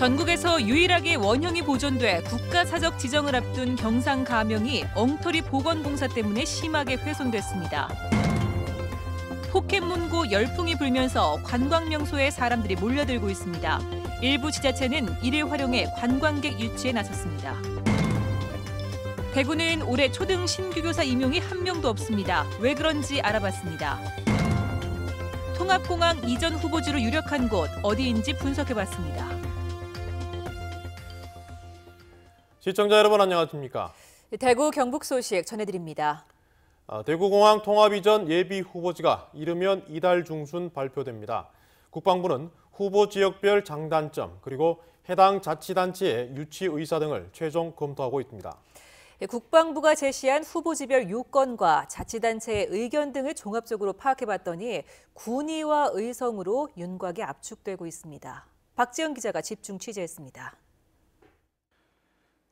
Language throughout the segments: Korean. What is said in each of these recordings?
전국에서 유일하게 원형이 보존돼 국가사적 지정을 앞둔 경상가명이 엉터리 복원공사 때문에 심하게 훼손됐습니다. 포켓몬고 열풍이 불면서 관광명소에 사람들이 몰려들고 있습니다. 일부 지자체는 이를 활용해 관광객 유치에 나섰습니다. 대구는 올해 초등 신규교사 임용이 한 명도 없습니다. 왜 그런지 알아봤습니다. 통합공항 이전 후보지로 유력한 곳 어디인지 분석해봤습니다. 시청자 여러분 안녕하십니까? 대구 경북 소식 전해드립니다. 대구공항 통합 이전 예비 후보지가 이르면 이달 중순 발표됩니다. 국방부는 후보 지역별 장단점 그리고 해당 자치단체의 유치 의사 등을 최종 검토하고 있습니다. 국방부가 제시한 후보지별 요건과 자치단체의 의견 등을 종합적으로 파악해봤더니 군의와 의성으로 윤곽이 압축되고 있습니다. 박지영 기자가 집중 취재했습니다.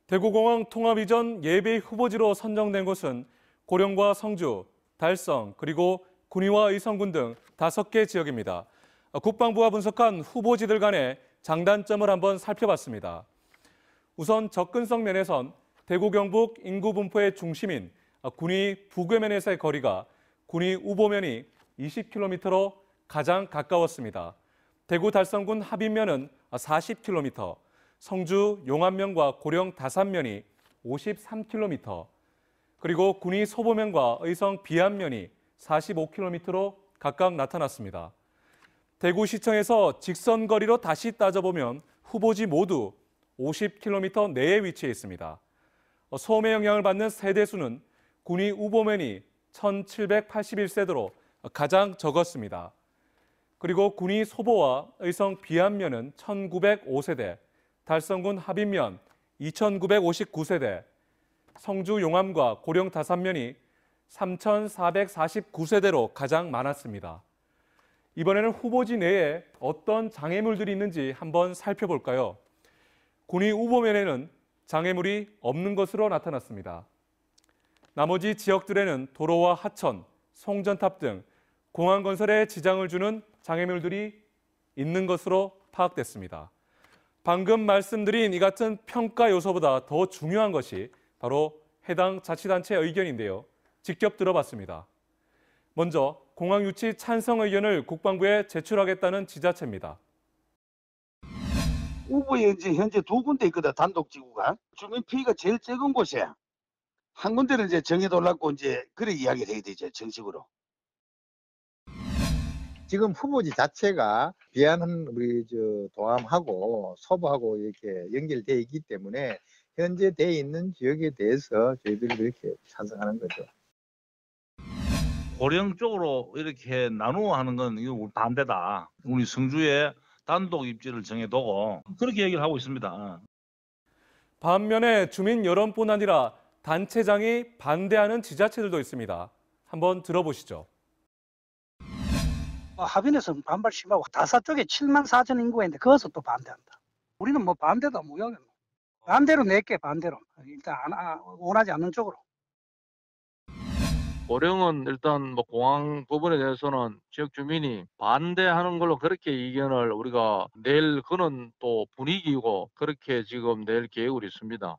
대구공항 통합 이전 예비 후보지로 선정된 곳은 고령과 성주, 달성, 그리고 군위와 의성군 등 5개 지역입니다. 국방부가 분석한 후보지들 간의 장단점을 한번 살펴봤습니다. 우선 접근성 면에선 대구 경북 인구 분포의 중심인 군위 부교면에서의 거리가 군위 우보면이 20km로 가장 가까웠습니다. 대구 달성군 합인면은 40km, 성주 용안면과 고령 다산면이 53km, 그리고 군위 소보면과 의성 비안면이 45km로 각각 나타났습니다. 대구시청에서 직선거리로 다시 따져보면 후보지 모두 50km 내에 위치해 있습니다. 소음의 영향을 받는 세대수는 군위 우보면이 1781세대로 가장 적었습니다. 그리고 군위 소보와 의성 비안면은 1905세대, 달성군 합인면 2959세대, 성주 용암과 고령 다산면이 3449세대로 가장 많았습니다. 이번에는 후보지 내에 어떤 장애물들이 있는지 한번 살펴볼까요? 군위 우보면에는 장애물이 없는 것으로 나타났습니다. 나머지 지역들에는 도로와 하천, 송전탑 등 공항 건설에 지장을 주는 장애물들이 있는 것으로 파악됐습니다. 방금 말씀드린 이 같은 평가 요소보다 더 중요한 것이 바로 해당 자치단체의 의견인데요. 직접 들어봤습니다. 먼저 공항 유치 찬성 의견을 국방부에 제출하겠다는 지자체입니다. 우보에 이제 현재 2군데 있거든, 단독지구가. 주민 피해가 제일 적은 곳에 한 군데는 이제 정해달라고 이제 그래 이야기를 해야 되죠, 정식으로. 지금 후보지 자체가 비안은 우리 도암하고 소보하고 이렇게 연결되어 있기 때문에 현재 돼 있는 지역에 대해서 저희들이 이렇게 찬성하는 거죠. 고령 쪽으로 이렇게 나누어 하는 건 이거 반대다. 우리 성주에 단독 입지를 정해두고 그렇게 얘기를 하고 있습니다. 반면에 주민 여론뿐 아니라 단체장이 반대하는 지자체들도 있습니다. 한번 들어보시죠. 합인에서 반발 심하고 다사 쪽에 7만 4천 인구가 있는데 거기서 또 반대한다. 우리는 뭐 반대다 무역은 반대로 낼게 반대로 일단 원하지 않는 쪽으로. 고령은 일단 뭐 공항 부분에 대해서는 지역 주민이 반대하는 걸로 그렇게 의견을 우리가 낼 그런 또 분위기고 그렇게 지금 낼 계획으로 있습니다.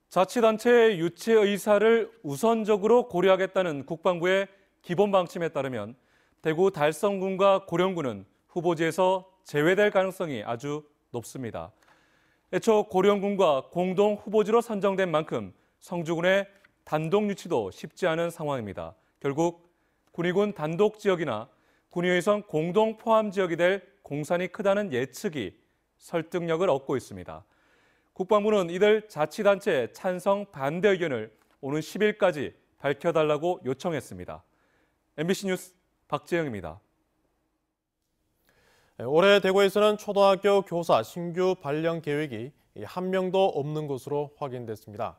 자치단체의 유치 의사를 우선적으로 고려하겠다는 국방부의 기본 방침에 따르면 대구 달성군과 고령군은 후보지에서 제외될 가능성이 아주 높습니다. 애초 고령군과 공동 후보지로 선정된 만큼 성주군의 단독 유치도 쉽지 않은 상황입니다. 결국 군위군 단독 지역이나 군위의성 공동 포함 지역이 될 공산이 크다는 예측이 설득력을 얻고 있습니다. 국방부는 이들 자치단체 찬성 반대 의견을 오는 10일까지 밝혀달라고 요청했습니다. MBC 뉴스 박재영입니다. 올해 대구에서는 초등학교 교사 신규 발령 계획이 한 명도 없는 것으로 확인됐습니다.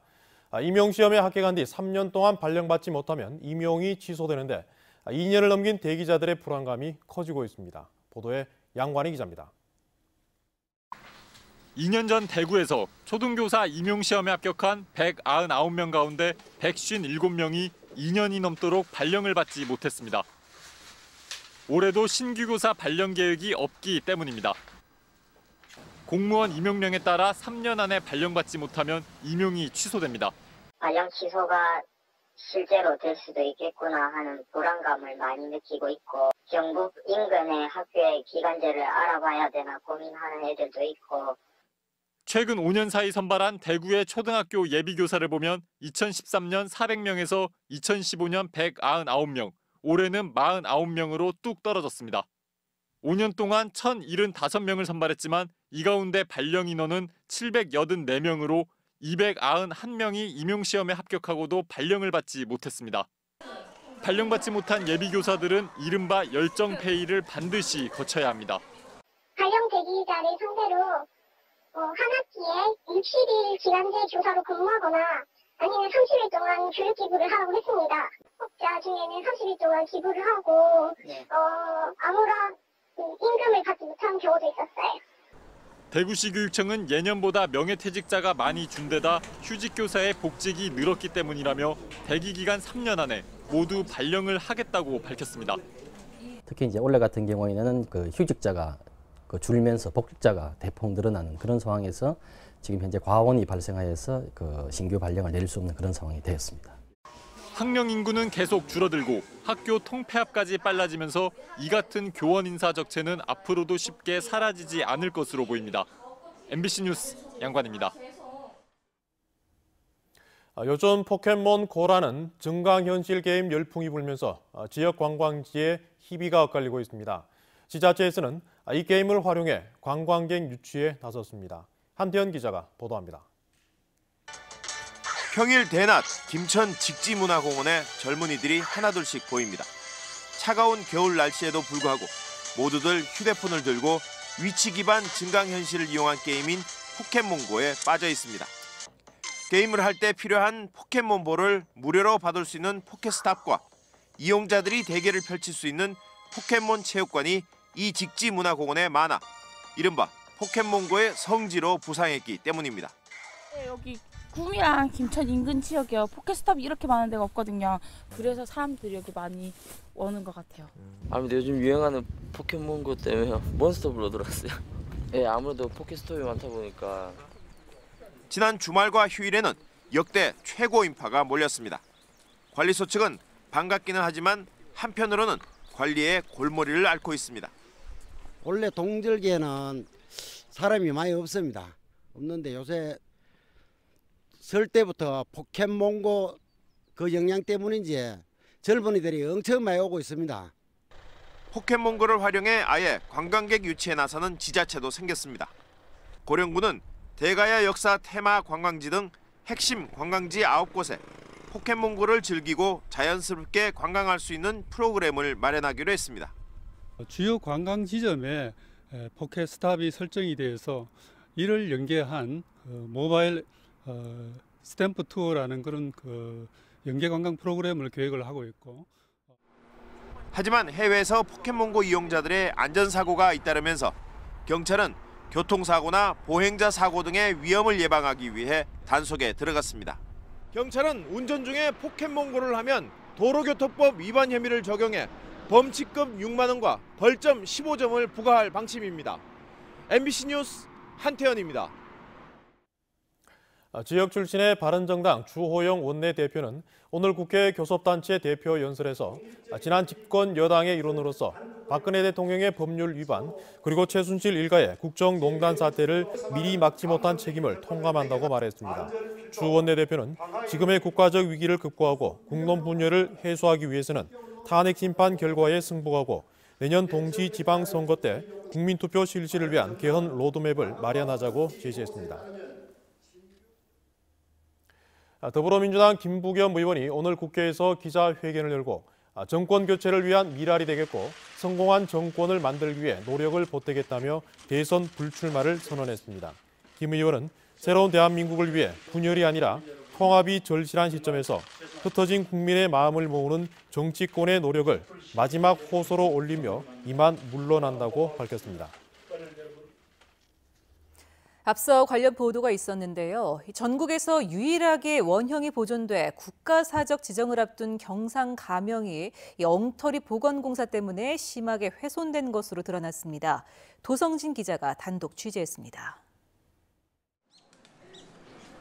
임용시험에 합격한 뒤 3년 동안 발령받지 못하면 임용이 취소되는데 2년을 넘긴 대기자들의 불안감이 커지고 있습니다. 보도에 양관희 기자입니다. 2년 전 대구에서 초등교사 임용시험에 합격한 199명 가운데 157명이 2년이 넘도록 발령을 받지 못했습니다. 올해도 신규 교사 발령 계획이 없기 때문입니다. 공무원 임용령에 따라 3년 안에 발령받지 못하면 임용이 취소됩니다. 발령 취소가 실제로 될 수도 있겠구나 하는 불안감을 많이 느끼고 있고, 경북 인근의 학교의 기간제를 알아봐야 되나 고민하는 애들도 있고. 최근 5년 사이 선발한 대구의 초등학교 예비교사를 보면 2013년 400명에서 2015년 199명, 올해는 49명으로 뚝 떨어졌습니다. 5년 동안 1,075명을 선발했지만 이 가운데 발령 인원은 784명으로 291명이 임용시험에 합격하고도 발령을 받지 못했습니다. 발령받지 못한 예비교사들은 이른바 열정페이를 반드시 거쳐야 합니다. 발령 대기자를 상대로 한 학기에 60일 기간제 교사로 근무하거나 아니면 30일 동안 교육 기부를 하라고 했습니다. 학자 중에는 30일 동안 기부를 하고 아무런 임금을 받지 못한 경우도 있었어요. 대구시 교육청은 예년보다 명예퇴직자가 많이 준 데다 휴직교사의 복직이 늘었기 때문이라며 대기 기간 3년 안에 모두 발령을 하겠다고 밝혔습니다. 특히 이제 올해 같은 경우에는 그 휴직자가 줄면서 복직자가 대폭 늘어나는 그런 상황에서 지금 현재 과원이 발생하여서 그 신규 발령을 내릴 수 없는 그런 상황이 되었습니다. 학령 인구는 계속 줄어들고 학교 통폐합까지 빨라지면서 이 같은 교원 인사 적체는 앞으로도 쉽게 사라지지 않을 것으로 보입니다. MBC 뉴스 양관입니다. 요즘 포켓몬 고라는 증강현실 게임 열풍이 불면서 지역 관광지에 희비가 엇갈리고 있습니다. 지자체에서는 이 게임을 활용해 관광객 유치에 나섰습니다. 한태현 기자가 보도합니다. 평일 대낮 김천 직지문화공원에 젊은이들이 하나둘씩 보입니다. 차가운 겨울 날씨에도 불구하고 모두들 휴대폰을 들고 위치 기반 증강현실을 이용한 게임인 포켓몬고에 빠져 있습니다. 게임을 할 때 필요한 포켓몬볼을 무료로 받을 수 있는 포켓스탑과 이용자들이 대결을 펼칠 수 있는 포켓몬 체육관이 이 직지문화공원에 많아 이른바 포켓몬고의 성지로 부상했기 때문입니다. 여기 구미랑 김천 인근 지역에 포켓스탑이 이렇게 많은 데가 없거든요. 그래서 사람들이 여기 많이 오는 것 같아요. 아무래도 요즘 유행하는 포켓몬고 때문에 몬스터블로 들어왔어요. 예, 아무래도 포켓스톱이 많다 보니까. 지난 주말과 휴일에는 역대 최고 인파가 몰렸습니다. 관리소 측은 반갑기는 하지만 한편으로는 관리에 골머리를 앓고 있습니다. 원래 동절기에는 사람이 많이 없습니다. 없는데 요새 설 때부터 포켓몬고 그 영향 때문인지 젊은이들이 엄청 많이 오고 있습니다. 포켓몬고를 활용해 아예 관광객 유치에 나서는 지자체도 생겼습니다. 고령군은 대가야 역사 테마 관광지 등 핵심 관광지 9곳에 포켓몬고를 즐기고 자연스럽게 관광할 수 있는 프로그램을 마련하기로 했습니다. 주요 관광 지점에 포켓스탑이 설정이 되어서 이를 연계한 모바일 스탬프 투어라는 그런 연계 관광 프로그램을 계획을 하고 있고. 하지만 해외에서 포켓몬고 이용자들의 안전사고가 잇따르면서 경찰은 교통사고나 보행자 사고 등의 위험을 예방하기 위해 단속에 들어갔습니다. 경찰은 운전 중에 포켓몬고를 하면 도로교통법 위반 혐의를 적용해 범칙금 6만 원과 벌점 15점을 부과할 방침입니다. MBC 뉴스 한태현입니다. 지역 출신의 바른정당 주호영 원내대표는 오늘 국회 교섭단체 대표 연설에서 지난 집권 여당의 일원으로서 박근혜 대통령의 법률 위반 그리고 최순실 일가의 국정농단 사태를 미리 막지 못한 책임을 통감한다고 말했습니다. 주 원내대표는 지금의 국가적 위기를 극복하고 국론 분열을 해소하기 위해서는 탄핵 심판 결과에 승복하고 내년 동시 지방선거 때 국민투표 실시를 위한 개헌 로드맵을 마련하자고 제시했습니다. 더불어민주당 김부겸 의원이 오늘 국회에서 기자회견을 열고 정권 교체를 위한 미랄이 되겠고 성공한 정권을 만들기 위해 노력을 보태겠다며 대선 불출마를 선언했습니다. 김 의원은 새로운 대한민국을 위해 분열이 아니라 통합이 절실한 시점에서 흩어진 국민의 마음을 모으는 정치권의 노력을 마지막 호소로 올리며 이만 물러난다고 밝혔습니다. 앞서 관련 보도가 있었는데요. 전국에서 유일하게 원형이 보존돼 국가사적 지정을 앞둔 경상 가명이 엉터리 보건공사 때문에 심하게 훼손된 것으로 드러났습니다. 도성진 기자가 단독 취재했습니다.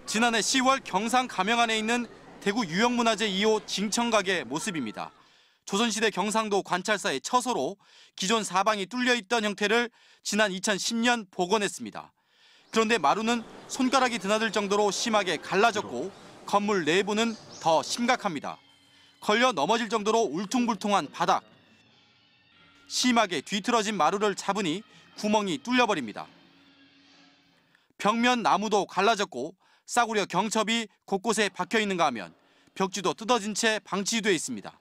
지난해 10월 경상 가명안에 있는 대구 유형문화재 2호 징청각의 모습입니다. 조선시대 경상도 관찰사의 처소로 기존 사방이 뚫려 있던 형태를 지난 2010년 복원했습니다. 그런데 마루는 손가락이 드나들 정도로 심하게 갈라졌고 건물 내부는 더 심각합니다. 걸려 넘어질 정도로 울퉁불퉁한 바닥. 심하게 뒤틀어진 마루를 잡으니 구멍이 뚫려버립니다. 벽면 나무도 갈라졌고 싸구려 경첩이 곳곳에 박혀 있는가 하면 벽지도 뜯어진 채 방치돼 있습니다.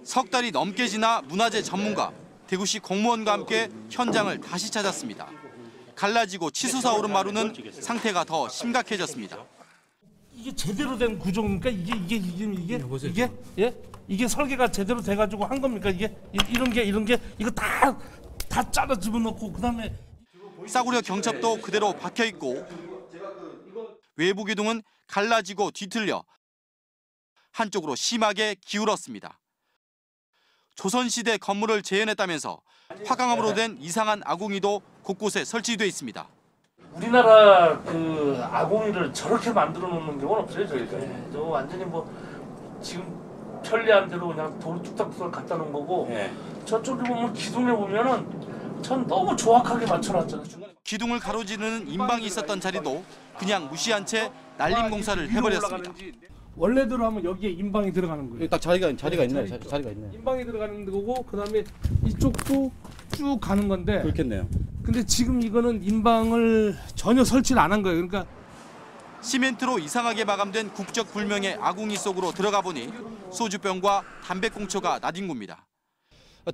석 달이 넘게 지나 문화재 전문가, 대구시 공무원과 함께 현장을 다시 찾았습니다. 갈라지고 치솟아 오른 마루는 상태가 더 심각해졌습니다. 이게 제대로 된 구조입니까? 이게 설계가 제대로 돼가지고 한 겁니까? 이게 이런 게 이거 다 잘라 집어넣고 그다음에 싸구려 경첩도 그대로 박혀 있고 외부 기둥은 갈라지고 뒤틀려 한쪽으로 심하게 기울었습니다. 조선시대 건물을 재현했다면서 화강암으로 된 이상한 아궁이도 곳곳에 설치돼 있습니다. 우리나라 그 아궁이를 저렇게 만들어 놓는 경우는 없어요, 저희가. 저 완전히 뭐 지금 편리한 대로 그냥 돌 뚝딱뚝딱 갖다 놓은 거고 저쪽에 보면 기둥에 보면은 전 너무 조악하게 맞춰놨잖아요. 기둥을 가로지르는 인방이 있었던 자리도 그냥 무시한 채 날림 공사를 해버렸습니다. 원래대로 하면 여기에 인방이 들어가는 거예요. 딱 자리가 있네. 자리가 있네. 인방이 들어가는 거고 그다음에 이쪽도 쭉 가는 건데. 그렇겠네요. 근데 지금 이거는 인방을 전혀 설치를 안 한 거예요. 그러니까 시멘트로 이상하게 마감된 국적 불명의 아궁이 속으로 들어가 보니 소주병과 담배꽁초가 나뒹굽니다.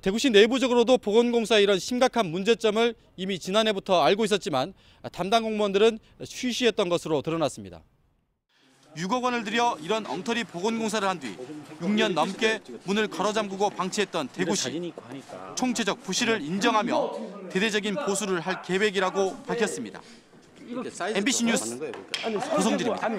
대구시 내부적으로도 보건공사의 이런 심각한 문제점을 이미 지난해부터 알고 있었지만 담당 공무원들은 쉬쉬했던 것으로 드러났습니다. 6억 원을 들여 이런 엉터리 보건공사를 한 뒤 6년 넘게 문을 걸어 잠그고 방치했던 대구시. 총체적 부실을 인정하며 대대적인 보수를 할 계획이라고 밝혔습니다. MBC 뉴스 도성진입니다.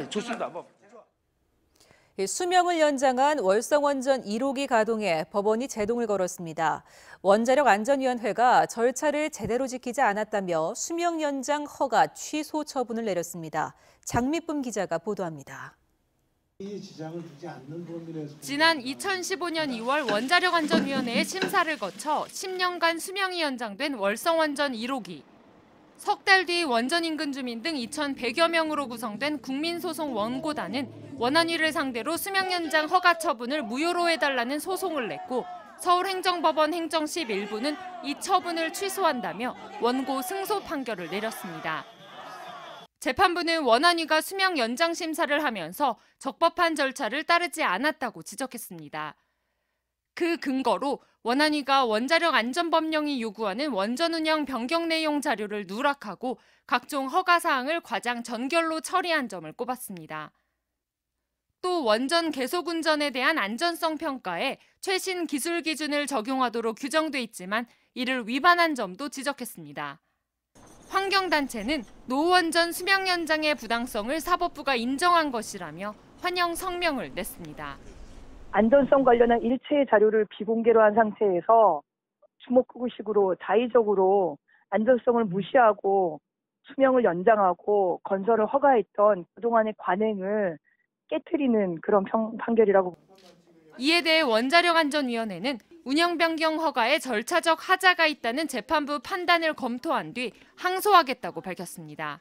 수명을 연장한 월성원전 1호기 가동에 법원이 제동을 걸었습니다. 원자력안전위원회가 절차를 제대로 지키지 않았다며 수명 연장 허가 취소 처분을 내렸습니다. 장미쁨 기자가 보도합니다. 지난 2015년 2월 원자력안전위원회의 심사를 거쳐 10년간 수명이 연장된 월성원전 1호기. 석 달 뒤 원전 인근 주민 등 2,100여 명으로 구성된 국민소송 원고단은 원안위를 상대로 수명 연장 허가 처분을 무효로 해달라는 소송을 냈고 서울행정법원 행정실 일부는 이 처분을 취소한다며 원고 승소 판결을 내렸습니다. 재판부는 원안위가 수명 연장 심사를 하면서 적법한 절차를 따르지 않았다고 지적했습니다. 그 근거로 원안위가 원자력안전법령이 요구하는 원전 운영 변경 내용 자료를 누락하고 각종 허가 사항을 과장 전결로 처리한 점을 꼽았습니다. 또 원전 계속 운전에 대한 안전성 평가에 최신 기술 기준을 적용하도록 규정돼 있지만 이를 위반한 점도 지적했습니다. 환경단체는 노원전 수명 연장의 부당성을 사법부가 인정한 것이라며 환영 성명을 냈습니다. 안전성 관련한 일체의 자료를 비공개로 한 상태에서 주먹구구식으로 자의적으로 안전성을 무시하고 수명을 연장하고 건설을 허가했던 그동안의 관행을 깨트리는 그런 판결이라고. 이에 대해 원자력안전위원회는 운영 변경 허가에 절차적 하자가 있다는 재판부 판단을 검토한 뒤 항소하겠다고 밝혔습니다.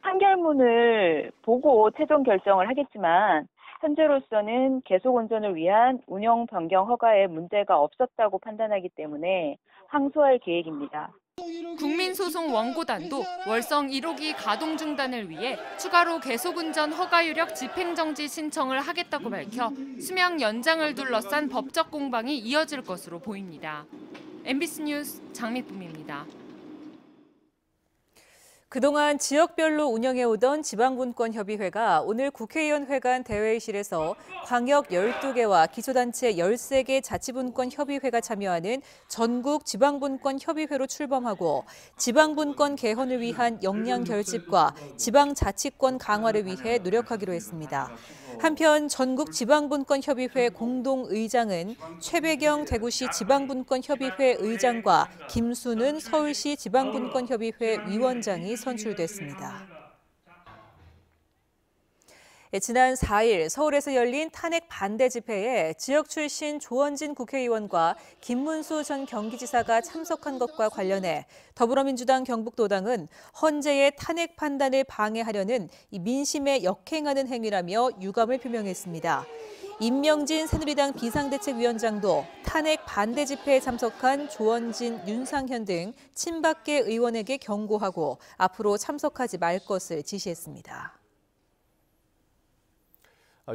판결문을 보고 최종 결정을 하겠지만 현재로서는 계속 운전을 위한 운영 변경 허가에 문제가 없었다고 판단하기 때문에 항소할 계획입니다. 국민소송 원고단도 월성 1호기 가동 중단을 위해 추가로 계속운전 허가 유력 집행정지 신청을 하겠다고 밝혀 수명 연장을 둘러싼 법적 공방이 이어질 것으로 보입니다. MBC 뉴스 장미쁨입니다. 그동안 지역별로 운영해오던 지방분권협의회가 오늘 국회의원회관 대회의실에서 광역 12개와 기초단체 13개 자치분권협의회가 참여하는 전국 지방분권협의회로 출범하고 지방분권 개헌을 위한 역량 결집과 지방자치권 강화를 위해 노력하기로 했습니다. 한편 전국 지방분권협의회 공동의장은 최배경 대구시 지방분권협의회 의장과 김순은 서울시 지방분권협의회 위원장이 선출됐습니다. 지난 4일 서울에서 열린 탄핵 반대 집회에 지역 출신 조원진 국회의원과 김문수 전 경기지사가 참석한 것과 관련해 더불어민주당 경북도당은 헌재의 탄핵 판단을 방해하려는 민심에 역행하는 행위라며 유감을 표명했습니다. 임명진 새누리당 비상대책위원장도 탄핵 반대 집회에 참석한 조원진, 윤상현 등 친박계 의원에게 경고하고 앞으로 참석하지 말 것을 지시했습니다.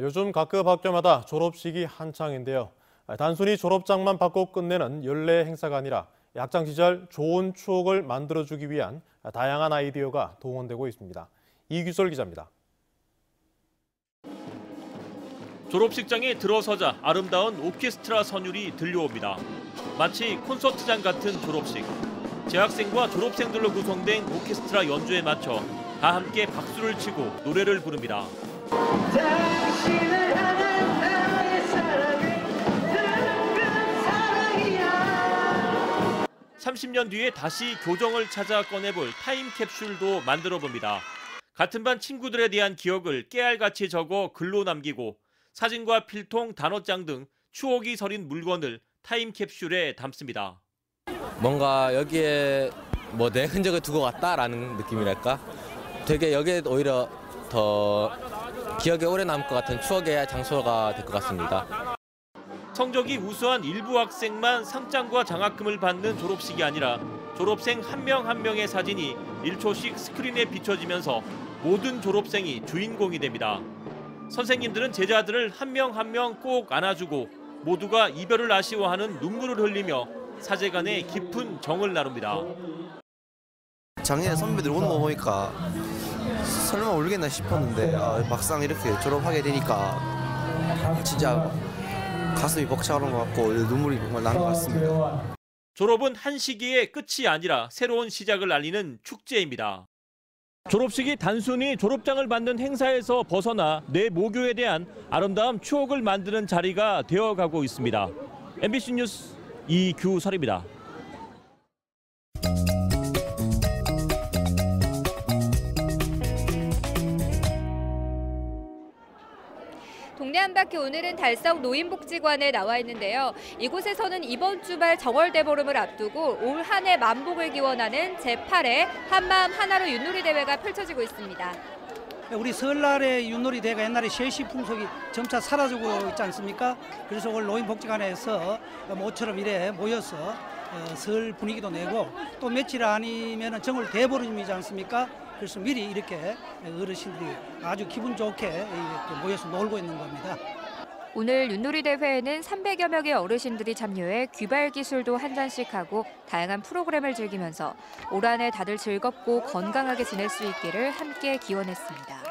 요즘 각급 학교마다 졸업식이 한창인데요. 단순히 졸업장만 받고 끝내는 연례 행사가 아니라 학창 시절 좋은 추억을 만들어주기 위한 다양한 아이디어가 동원되고 있습니다. 이규설 기자입니다. 졸업식장에 들어서자 아름다운 오케스트라 선율이 들려옵니다. 마치 콘서트장 같은 졸업식. 재학생과 졸업생들로 구성된 오케스트라 연주에 맞춰 다 함께 박수를 치고 노래를 부릅니다. 30년 뒤에 다시 교정을 찾아 꺼내볼 타임캡슐도 만들어봅니다. 같은 반 친구들에 대한 기억을 깨알같이 적어 글로 남기고 사진과 필통, 단어장 등 추억이 서린 물건을 타임캡슐에 담습니다. 뭔가 여기에 뭐 내 흔적을 두고 갔다라는 느낌이랄까? 되게 여기에 오히려 더 기억에 오래 남을 것 같은 추억의 장소가 될 것 같습니다. 성적이 우수한 일부 학생만 상장과 장학금을 받는 졸업식이 아니라 졸업생 한 명 한 명의 사진이 1초씩 스크린에 비춰지면서 모든 졸업생이 주인공이 됩니다. 선생님들은 제자들을 한 명 한 명 꼭 안아주고 모두가 이별을 아쉬워하는 눈물을 흘리며 사제 간의 깊은 정을 나눕니다. 작년에 선배들 오는 거 보니까 설마 울겠나 싶었는데 막상 이렇게 졸업하게 되니까 진짜 가슴이 벅차오른 것 같고 눈물이 정말 나는 것 같습니다. 졸업은 한 시기의 끝이 아니라 새로운 시작을 알리는 축제입니다. 졸업식이 단순히 졸업장을 받는 행사에서 벗어나 내 모교에 대한 아름다운 추억을 만드는 자리가 되어가고 있습니다. MBC 뉴스 이규설입니다. 동네 한 바퀴 오늘은 달성 노인복지관에 나와 있는데요. 이곳에서는 이번 주말 정월대보름을 앞두고 올 한 해 만복을 기원하는 제8회 한마음 하나로 윷놀이 대회가 펼쳐지고 있습니다. 우리 설날의 윷놀이 대회가 옛날에 셰시 풍속이 점차 사라지고 있지 않습니까? 그래서 오늘 노인복지관에서 모처럼 이래 모여서 설 분위기도 내고 또 며칠 아니면 정월 대보름이지 않습니까? 그래서 미리 이렇게 어르신들이 아주 기분 좋게 이렇게 모여서 놀고 있는 겁니다. 오늘 윷놀이 대회에는 300여 명의 어르신들이 참여해 귀발 기술도 한 잔씩 하고 다양한 프로그램을 즐기면서 올 한 해 다들 즐겁고 건강하게 지낼 수 있기를 함께 기원했습니다.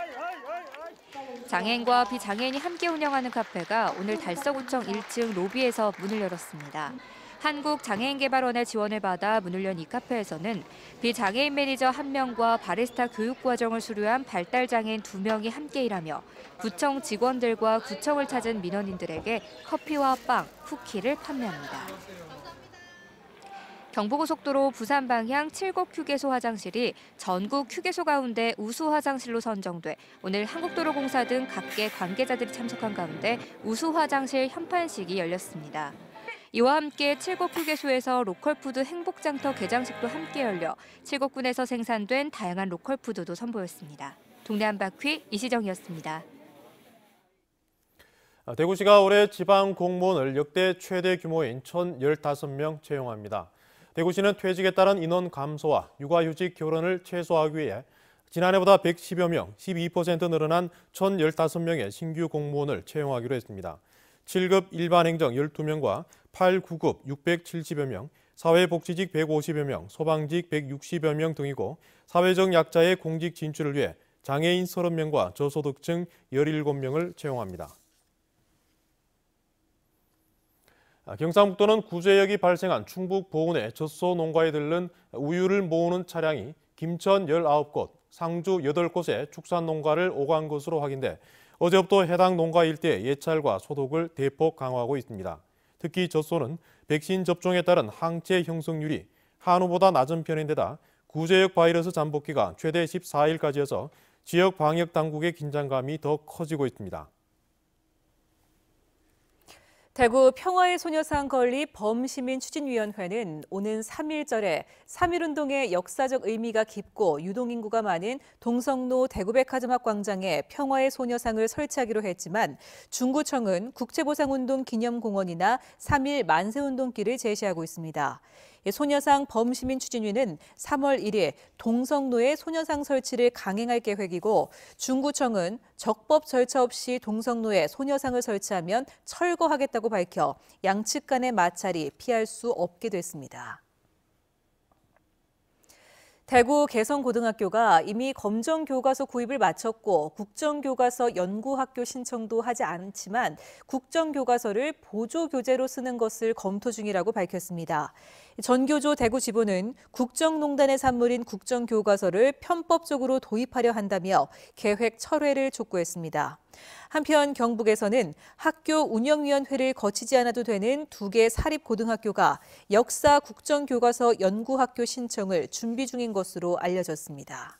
장애인과 비장애인이 함께 운영하는 카페가 오늘 달서구청 1층 로비에서 문을 열었습니다. 한국장애인개발원의 지원을 받아 문을 연 이 카페에서는 비장애인 매니저 1명과 바리스타 교육과정을 수료한 발달장애인 2명이 함께 일하며 구청 직원들과 구청을 찾은 민원인들에게 커피와 빵, 쿠키를 판매합니다. 경부고속도로 부산 방향 7곡 휴게소 화장실이 전국 휴게소 가운데 우수 화장실로 선정돼 오늘 한국도로공사 등 각계 관계자들이 참석한 가운데 우수 화장실 현판식이 열렸습니다. 이와 함께 칠곡 휴게소에서 로컬푸드 행복장터 개장식도 함께 열려 칠곡군에서 생산된 다양한 로컬푸드도 선보였습니다. 동네 한 바퀴 이시정이었습니다. 대구시가 올해 지방 공무원을 역대 최대 규모인 1,015명 채용합니다. 대구시는 퇴직에 따른 인원 감소와 육아휴직 결혼을 최소화하기 위해 지난해보다 110여 명, 12% 늘어난 1,015명의 신규 공무원을 채용하기로 했습니다. 7급 일반 행정 12명과 8, 9급 670여 명, 사회복지직 150여 명, 소방직 160여 명 등이고 사회적 약자의 공직 진출을 위해 장애인 30명과 저소득층 17명을 채용합니다. 경상북도는 구제역이 발생한 충북 보은의 젖소 농가에 들른 우유를 모으는 차량이 김천 19곳, 상주 8곳의 축산 농가를 오간 것으로 확인돼 어제부터 해당 농가 일대의 예찰과 소독을 대폭 강화하고 있습니다. 특히 젖소는 백신 접종에 따른 항체 형성률이 한우보다 낮은 편인데다 구제역 바이러스 잠복기가 최대 14일까지여서 지역 방역 당국의 긴장감이 더 커지고 있습니다. 대구 평화의 소녀상 건립 범시민추진위원회는 오는 3.1절에 3.1운동의 역사적 의미가 깊고 유동인구가 많은 동성로 대구백화점 광장에 평화의 소녀상을 설치하기로 했지만 중구청은 국제보상운동 기념공원이나 3.1 만세운동길을 제시하고 있습니다. 소녀상 범시민추진위는 3월 1일 동성로에 소녀상 설치를 강행할 계획이고 중구청은 적법 절차 없이 동성로에 소녀상을 설치하면 철거하겠다고 밝혀 양측 간의 마찰이 피할 수 없게 됐습니다. 대구 개성고등학교가 이미 검정교과서 구입을 마쳤고 국정교과서 연구학교 신청도 하지 않지만 국정교과서를 보조교재로 쓰는 것을 검토 중이라고 밝혔습니다. 전교조 대구지부는 국정농단의 산물인 국정교과서를 편법적으로 도입하려 한다며 계획 철회를 촉구했습니다. 한편 경북에서는 학교 운영위원회를 거치지 않아도 되는 2개 사립고등학교가 역사 국정교과서 연구학교 신청을 준비 중인 것으로 알려졌습니다.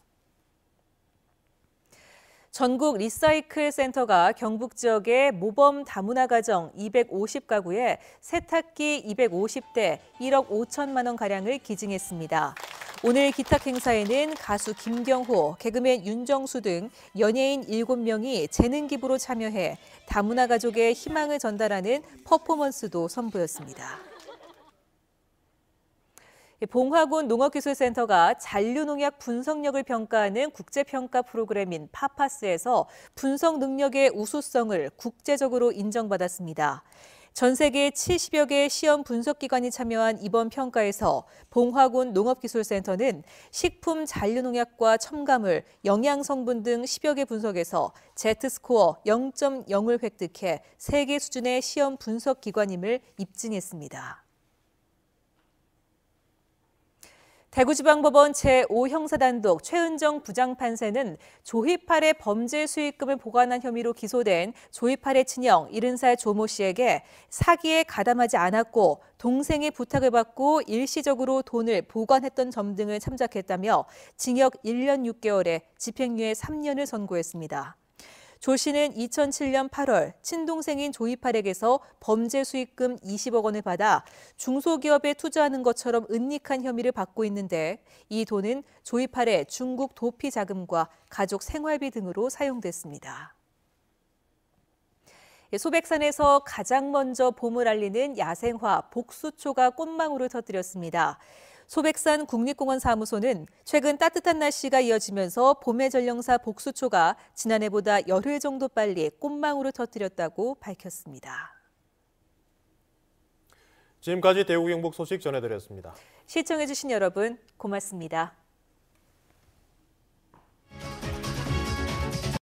전국 리사이클 센터가 경북 지역의 모범 다문화 가정 250가구에 세탁기 250대 1억 5천만 원가량을 기증했습니다. 오늘 기탁 행사에는 가수 김경호, 개그맨 윤정수 등 연예인 7명이 재능 기부로 참여해 다문화 가족의 희망을 전달하는 퍼포먼스도 선보였습니다. 봉화군 농업기술센터가 잔류농약 분석력을 평가하는 국제평가 프로그램인 파파스에서 분석 능력의 우수성을 국제적으로 인정받았습니다. 전 세계 70여 개의 시험 분석기관이 참여한 이번 평가에서 봉화군 농업기술센터는 식품 잔류농약과 첨가물, 영양성분 등 10여 개 분석에서 Z스코어 0.0을 획득해 세계 수준의 시험 분석기관임을 입증했습니다. 대구지방법원 제5형사단독 최은정 부장판사는 조희팔의 범죄 수익금을 보관한 혐의로 기소된 조희팔의 친형 70살 조모 씨에게 사기에 가담하지 않았고 동생의 부탁을 받고 일시적으로 돈을 보관했던 점 등을 참작했다며 징역 1년 6개월에 집행유예 3년을 선고했습니다. 조 씨는 2007년 8월 친동생인 조희팔에게서 범죄 수익금 20억 원을 받아 중소기업에 투자하는 것처럼 은닉한 혐의를 받고 있는데 이 돈은 조희팔의 중국 도피 자금과 가족 생활비 등으로 사용됐습니다. 소백산에서 가장 먼저 봄을 알리는 야생화 복수초가 꽃망울을 터뜨렸습니다. 소백산 국립공원 사무소는 최근 따뜻한 날씨가 이어지면서 봄의 전령사 복수초가 지난해보다 열흘 정도 빨리 꽃망울을 터뜨렸다고 밝혔습니다. 지금까지 대구 경북 소식 전해드렸습니다. 시청해주신 여러분 고맙습니다.